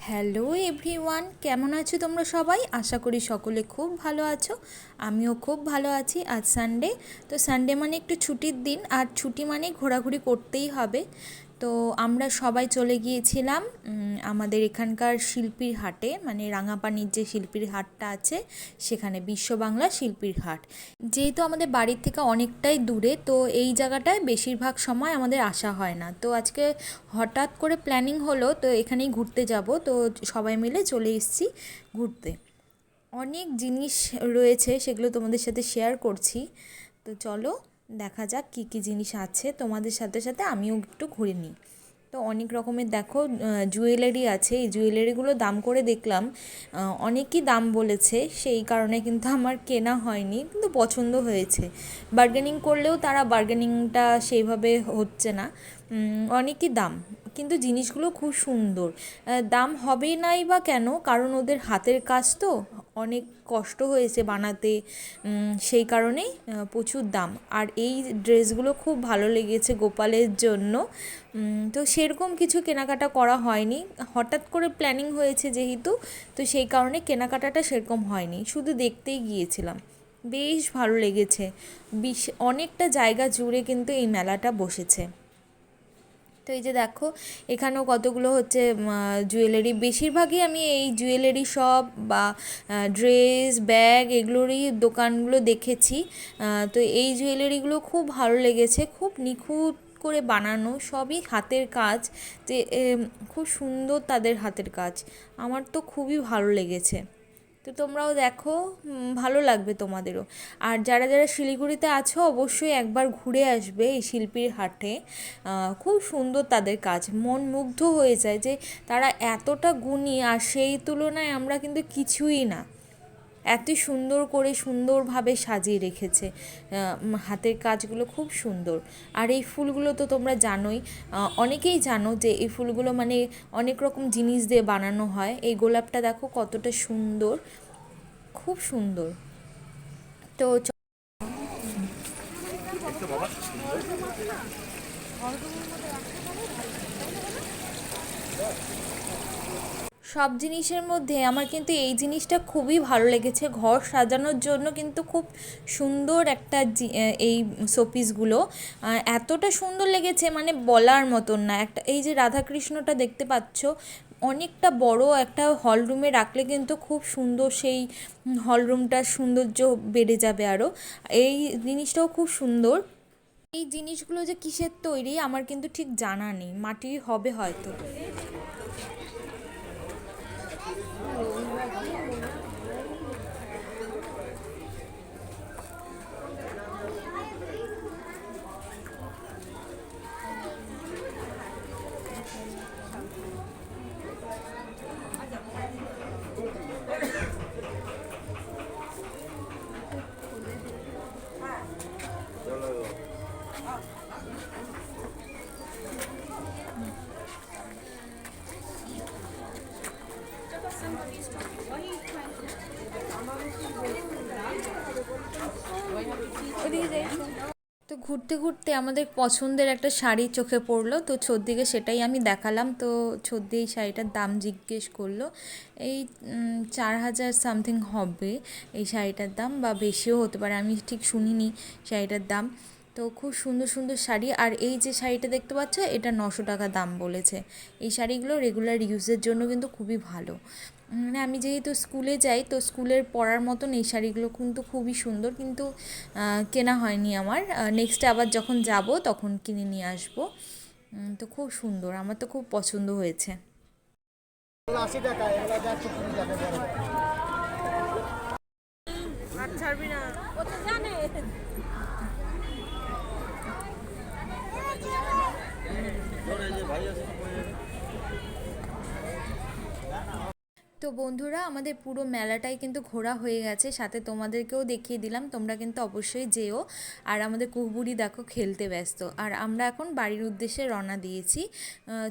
Hello everyone, কেমন আছো তোমরা সবাই? আশা করি সকলে খুব ভালো আছো। আমিও খুব ভালো আছি। আজ সানডে, তো সানডে মানে একটু ছুটির দিন, আর ছুটি মানে ঘোরাঘুরি করতেই হবে। তো আমরা সবাই চলে গিয়েছিলাম আমাদের এখানকার শিল্পীর হাটে, মানে রাঙাপানির যে শিল্পীর হাটটা আছে সেখানে, বিশ্ব বাংলা শিল্পীর হাট। যেহেতু আমাদের বাড়ির থেকে অনেকটাই দূরে, তো এই জায়গাটায় বেশিরভাগ সময় আমাদের আসা হয় না। তো আজকে হঠাৎ করে প্ল্যানিং হলো, তো এখানেই ঘুরতে যাব। তো সবাই মিলে চলে এসেছি ঘুরতে। অনেক জিনিস রয়েছে, সেগুলো তোমাদের সাথে শেয়ার করছি। তো চলো দেখা যাক কী কী জিনিস আছে, তোমাদের সাথে সাথে আমিও একটু ঘুরে নিই। তো অনেক রকমের দেখো জুয়েলারি আছে। এই জুয়েলারিগুলো দাম করে দেখলাম, অনেকই দাম বলেছে, সেই কারণে কিন্তু আমার কেনা হয়নি, কিন্তু পছন্দ হয়েছে। বার্গেনিং করলেও তারা বার্গেনিংটা সেইভাবে হচ্ছে না, অনেকই দাম, কিন্তু জিনিসগুলো খুব সুন্দর। দাম হবেই নাই বা কেন, কারণ ওদের হাতের কাজ তো, অনেক কষ্ট হয়েছে বানাতে, সেই কারণেই প্রচুর দাম। আর এই ড্রেসগুলো খুব ভালো লেগেছে গোপালের জন্য। তো সেরকম কিছু কেনাকাটা করা হয়নি, হঠাৎ করে প্ল্যানিং হয়েছে যেহেতু, তো সেই কারণে কেনাকাটাটা সেরকম হয়নি, শুধু দেখতেই গিয়েছিলাম। বেশ ভালো লেগেছে। অনেকটা জায়গা জুড়ে কিন্তু এই মেলাটা বসেছে। তো এই যে দেখো, এখানেও কতগুলো হচ্ছে জুয়েলারি, বেশিরভাগই আমি এই জুয়েলারি শপ বা ড্রেস ব্যাগ এগুলোরই দোকানগুলো দেখেছি। তো এই জুয়েলারিগুলো খুব ভালো লেগেছে, খুব নিখুঁত করে বানানো, সবই হাতের কাজ, যে খুব সুন্দর তাদের হাতের কাজ। আমার তো খুবই ভালো লেগেছে। তো তোমরাও দেখো, ভালো লাগবে তোমাদেরও। আর যারা যারা শিলিগুড়িতে আছো অবশ্যই একবার ঘুরে আসবে এই শিল্পীর হাটে। খুব সুন্দর তাদের কাজ, মন মুগ্ধ হয়ে যায় যে তারা এতটা গুণী, আর সেই তুলনায় আমরা কিন্তু কিছুই না। এত সুন্দর করে সুন্দরভাবে সাজিয়ে রেখেছে, হাতের কাজগুলো খুব সুন্দর। আর এই ফুলগুলো তো তোমরা জানোই, অনেকেই জানো যে এই ফুলগুলো মানে অনেক রকম জিনিস দিয়ে বানানো হয়। এই গোলাপটা দেখো কতটা সুন্দর, খুব সুন্দর। তো সব জিনিসের মধ্যে আমার কিন্তু এই জিনিসটা খুবই ভালো লেগেছে, ঘর সাজানোর জন্য কিন্তু খুব সুন্দর একটা এই শোপিসগুলো এতটা সুন্দর লেগেছে মানে বলার মতন না। একটা এই যে রাধাকৃষ্ণটা দেখতে পাচ্ছ, অনেকটা বড় একটা হলরুমে রাখলে কিন্তু খুব সুন্দর, সেই হলরুমটার সৌন্দর্য বেড়ে যাবে আরও। এই জিনিসটাও খুব সুন্দর। এই জিনিসগুলো যে কিসের তৈরি আমার কিন্তু ঠিক জানা নেই, মাটির হবে হয়তো। তো ঘুরতে ঘুরতে আমাদের পছন্দের একটা শাড়ি চোখে পড়লো, তো ছদ্দিকে সেটাই আমি দেখালাম। তো ছদ্দি এই শাড়িটার দাম জিজ্ঞেস করলো, এই 4,000 সামথিং হবে এই শাড়িটার দাম, বা বেশিও হতে পারে, আমি ঠিক শুনিনি শাড়িটার দাম। তো খুব সুন্দর সুন্দর শাড়ি। আর এই যে শাড়িটা দেখতে পাচ্ছ, এটা 900 টাকা দাম বলেছে। এই শাড়িগুলো রেগুলার ইউজের জন্য কিন্তু খুবই ভালো। মানে আমি যেহেতু স্কুলে যাই, তো স্কুলের পরার মতন এই শাড়িগুলো কিন্তু খুবই সুন্দর, কিন্তু কেনা হয়নি আমার। নেক্সট আবার যখন যাব তখন কিনে নিয়ে আসবো। তো খুব সুন্দর, আমার তো খুব পছন্দ হয়েছে। তো বন্ধুরা, আমাদের পুরো মেলাটাই কিন্তু ঘোরা হয়ে গেছে, সাথে তোমাদেরকেও দেখিয়ে দিলাম, তোমরা কিন্তু অবশ্যই যেও। আর আমাদের কুহবুড়ি দেখো খেলতে ব্যস্ত, আর আমরা এখন বাড়ির উদ্দেশ্যে রওনা দিয়েছি।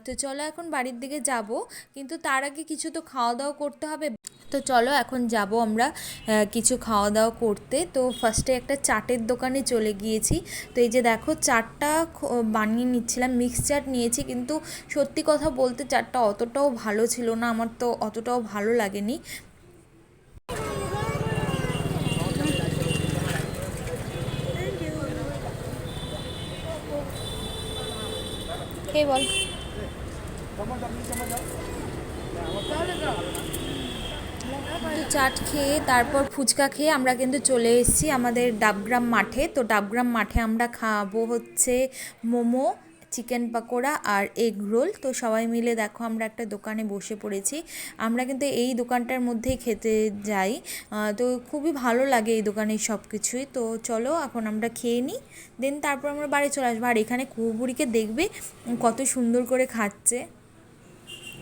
তো চলো এখন বাড়ির দিকে যাব, কিন্তু তার আগে কিছু তো খাওয়া দাওয়া করতে হবে। তো চলো এখন যাব আমরা কিছু খাওয়া দাওয়া করতে। তো ফার্স্টে একটা চাটের দোকানে চলে গিয়েছি। তো এই যে দেখো চাটটা বানিয়ে নিচ্ছিলাম, মিক্স চাট নিয়েছি, কিন্তু সত্যি কথা বলতে চাটটা অতটাও ভালো ছিল না, আমার তো অতটাও ভালো লাগেনি। কে বল তো চাট খেয়ে তারপর ফুচকা খেয়ে আমরা কিন্তু চলে এসেছি আমাদের ডাবগ্রাম মাঠে। তো ডাবগ্রাম মাঠে আমরা খাবো হচ্ছে মোমো, চিকেন পকোড়া আর এগ রোল। তো সবাই মিলে দেখো আমরা একটা দোকানে বসে পড়েছি। আমরা কিন্তু এই দোকানটার মধ্যেই খেতে যাই, তো খুবই ভালো লাগে এই দোকানের সব কিছুই। তো চলো এখন আমরা খেয়ে নিই, দেন তারপর আমরা বাড়ি চলে আসবো। আর এখানে কুহুবুড়িকে দেখবে কত সুন্দর করে খাচ্ছে।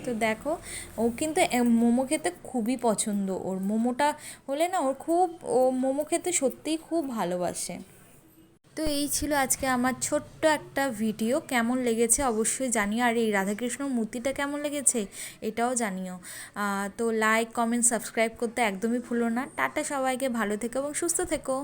তো দেখো, ও কিন্তু মোমো খেতে খুবই পছন্দ, ওর মোমোটা হলে না ওর খুব, ও মোমো খেতে সত্যিই খুব ভালোবাসে। তো এই ছিল আজকে আমার ছোট্ট একটা ভিডিও, কেমন লেগেছে অবশ্যই জানিও, আর এই রাধাকৃষ্ণ মূর্তিটা কেমন লেগেছে এটাও জানিও। তো লাইক, কমেন্ট, সাবস্ক্রাইব করতে একদমই ভুলো না। টাটা, সবাইকে ভালো থেকো এবং সুস্থ থেকো।